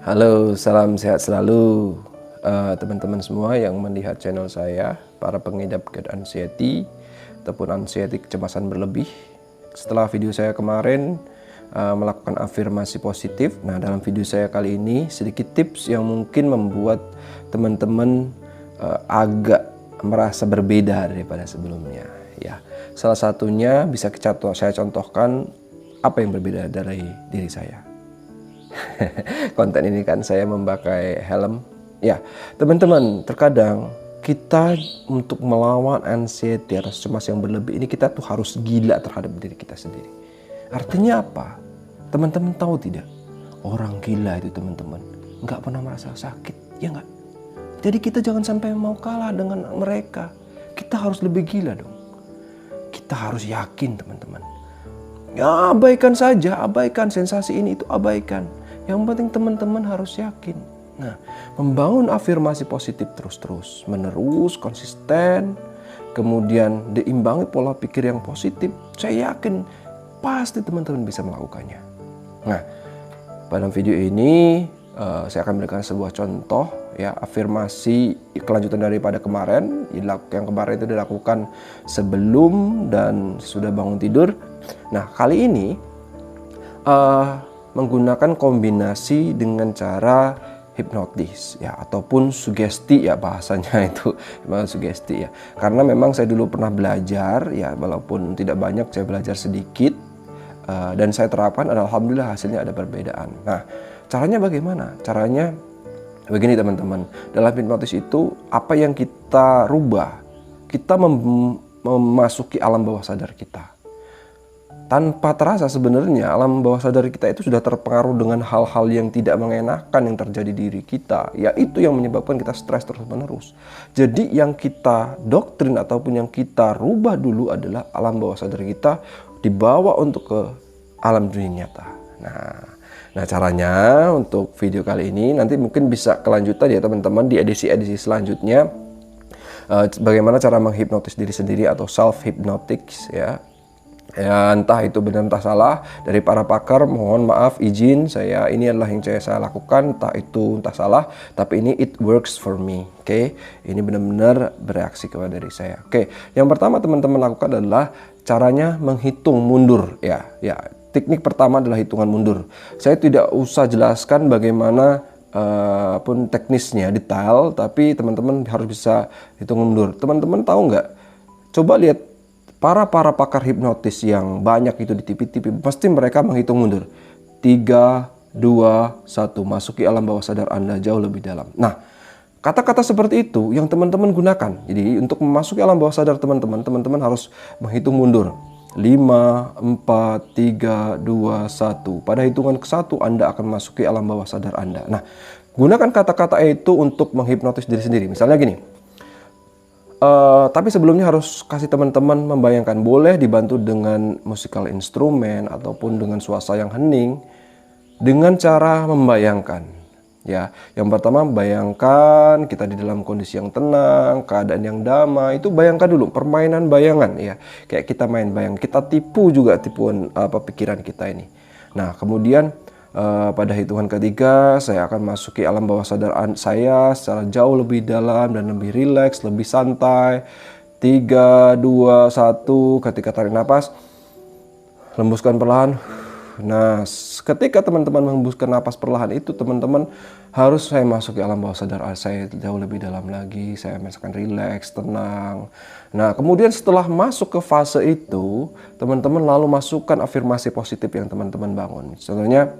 Halo, salam sehat selalu teman-teman semua yang melihat channel saya, para pengidap GERD anxiety ataupun anxiety kecemasan berlebih. Setelah video saya kemarin melakukan afirmasi positif, nah dalam video saya kali ini sedikit tips yang mungkin membuat teman-teman agak merasa berbeda daripada sebelumnya. Ya, salah satunya bisa saya contohkan apa yang berbeda dari diri saya. Konten ini kan saya memakai helm. Ya, teman-teman, terkadang kita untuk melawan anxiety atau cemas yang berlebih ini kita tuh harus gila terhadap diri kita sendiri. Artinya apa? Teman-teman tahu tidak? Orang gila itu teman-teman nggak pernah merasa sakit, ya nggak? Jadi kita jangan sampai mau kalah dengan mereka. Kita harus lebih gila dong. Kita harus yakin teman-teman. Ya abaikan saja, abaikan sensasi ini itu abaikan. Yang penting teman-teman harus yakin. Nah, membangun afirmasi positif terus-terus, menerus, konsisten, kemudian diimbangi pola pikir yang positif. Saya yakin pasti teman-teman bisa melakukannya. Nah, pada video ini saya akan memberikan sebuah contoh ya afirmasi kelanjutan daripada kemarin. Yang kemarin itu dilakukan sebelum dan sudah bangun tidur. Nah, kali ini menggunakan kombinasi dengan cara hipnotis ya ataupun sugesti ya bahasanya itu sugesti ya. Karena memang saya dulu pernah belajar ya walaupun tidak banyak saya belajar sedikit dan saya terapkan dan alhamdulillah hasilnya ada perbedaan. Nah, caranya bagaimana? Caranya begini teman-teman. Dalam hipnotis itu apa yang kita rubah? Kita memasuki alam bawah sadar kita. Tanpa terasa sebenarnya alam bawah sadar kita itu sudah terpengaruh dengan hal-hal yang tidak mengenakan yang terjadi di diri kita. Ya itu yang menyebabkan kita stres terus-menerus. Jadi yang kita doktrin ataupun yang kita rubah dulu adalah alam bawah sadar kita dibawa untuk ke alam dunia nyata. Nah caranya untuk video kali ini nanti mungkin bisa kelanjutan ya teman-teman di edisi-edisi selanjutnya. Bagaimana cara menghipnotis diri sendiri atau self-hypnotics ya. Ya, entah itu benar entah salah dari para pakar, mohon maaf izin saya ini adalah yang saya lakukan, entah itu entah salah, tapi ini it works for me. Oke, ini benar-benar bereaksi kepada diri saya. Oke, yang pertama teman-teman lakukan adalah caranya menghitung mundur ya. Teknik pertama adalah hitungan mundur. Saya tidak usah jelaskan bagaimana pun teknisnya detail, tapi teman-teman harus bisa hitung mundur. Teman-teman tahu nggak? Coba lihat para pakar hipnotis yang banyak itu di TV-TV, pasti mereka menghitung mundur. 3, 2, 1, masuki alam bawah sadar Anda jauh lebih dalam. Nah, kata-kata seperti itu yang teman-teman gunakan. Jadi untuk memasuki alam bawah sadar teman-teman harus menghitung mundur. 5, 4, 3, 2, 1. Pada hitungan ke-1 Anda akan masuki alam bawah sadar Anda. Nah, gunakan kata-kata itu untuk menghipnotis diri sendiri. Misalnya gini. Tapi sebelumnya harus kasih teman-teman membayangkan, boleh dibantu dengan musikal instrumen ataupun dengan suasana yang hening dengan cara membayangkan ya. Yang pertama bayangkan kita di dalam kondisi yang tenang, keadaan yang damai. Itu bayangkan dulu, permainan bayangan ya. Kayak kita main bayang, kita tipu juga tipuan pikiran kita ini. Nah, kemudian pada hitungan ketiga saya akan masuki alam bawah sadar saya secara jauh lebih dalam dan lebih rileks, lebih santai. 3, 2, 1, ketika tarik nafas hembuskan perlahan. Nah, ketika teman-teman menghembuskan napas perlahan itu teman-teman harus saya masuki alam bawah sadar saya jauh lebih dalam lagi. Saya merasakan rileks, tenang. Nah, kemudian setelah masuk ke fase itu teman-teman lalu masukkan afirmasi positif yang teman-teman bangun. Contohnya,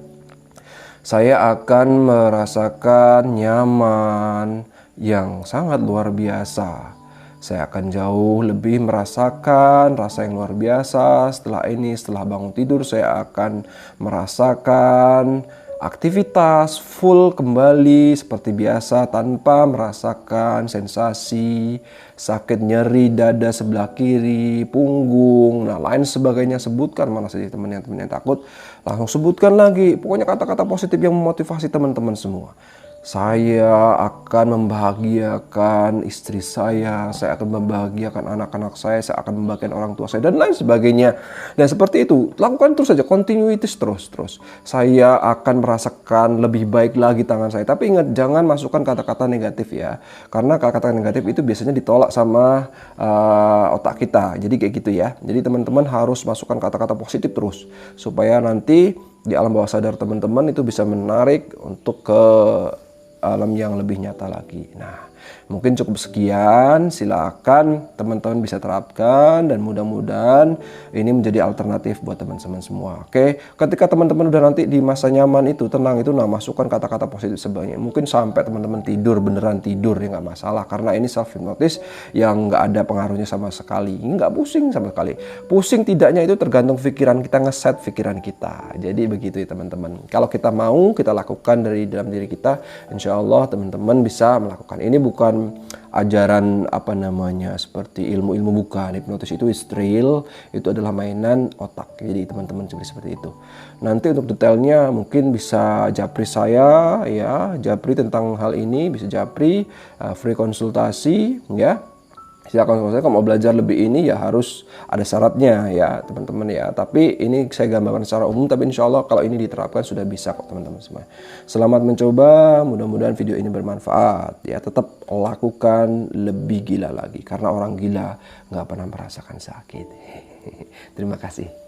saya akan merasakan nyaman yang sangat luar biasa. Saya akan jauh lebih merasakan rasa yang luar biasa. Setelah bangun tidur saya akan merasakan aktivitas full kembali seperti biasa tanpa merasakan sensasi sakit nyeri dada sebelah kiri, punggung, nah lain sebagainya. Sebutkan mana saja teman-teman yang takut, langsung sebutkan lagi. Pokoknya kata-kata positif yang memotivasi teman-teman semua. saya akan membahagiakan istri saya akan membahagiakan anak-anak saya akan membahagiakan orang tua saya, dan lain sebagainya. Dan seperti itu, lakukan terus saja, continuities terus. Saya akan merasakan lebih baik lagi tangan saya. Tapi ingat, jangan masukkan kata-kata negatif ya. Karena kata-kata negatif itu biasanya ditolak sama otak kita. Jadi kayak gitu ya. Jadi teman-teman harus masukkan kata-kata positif terus. Supaya nanti di alam bawah sadar teman-teman itu bisa menarik untuk ke alam yang lebih nyata lagi. Nah, mungkin cukup sekian. Silakan teman-teman bisa terapkan dan mudah-mudahan ini menjadi alternatif buat teman-teman semua. Oke, ketika teman-teman udah nanti di masa nyaman itu, tenang itu, nah masukkan kata-kata positif sebanyak mungkin sampai teman-teman tidur, beneran tidur ya, nggak masalah. Karena ini self hypnosis yang nggak ada pengaruhnya sama sekali, nggak pusing sama sekali. Pusing tidaknya itu tergantung pikiran kita, ngeset pikiran kita. Jadi begitu ya teman-teman. Kalau kita mau, kita lakukan dari dalam diri kita, insya Allah teman-teman bisa melakukan. Ini bukan ajaran seperti ilmu-ilmu, bukan. Hipnotis itu is real, itu adalah mainan otak. Jadi teman-teman seperti itu. Nanti untuk detailnya mungkin bisa japri saya ya, japri tentang hal ini, bisa japri free konsultasi ya. Silakan konsultasi. Kalau mau belajar lebih ini ya harus ada syaratnya ya teman-teman ya. Tapi ini saya gambarkan secara umum, tapi insya Allah kalau ini diterapkan sudah bisa kok teman-teman semua. Selamat mencoba, mudah-mudahan video ini bermanfaat ya. Tetap lakukan lebih gila lagi, karena orang gila nggak pernah merasakan sakit. Terima kasih.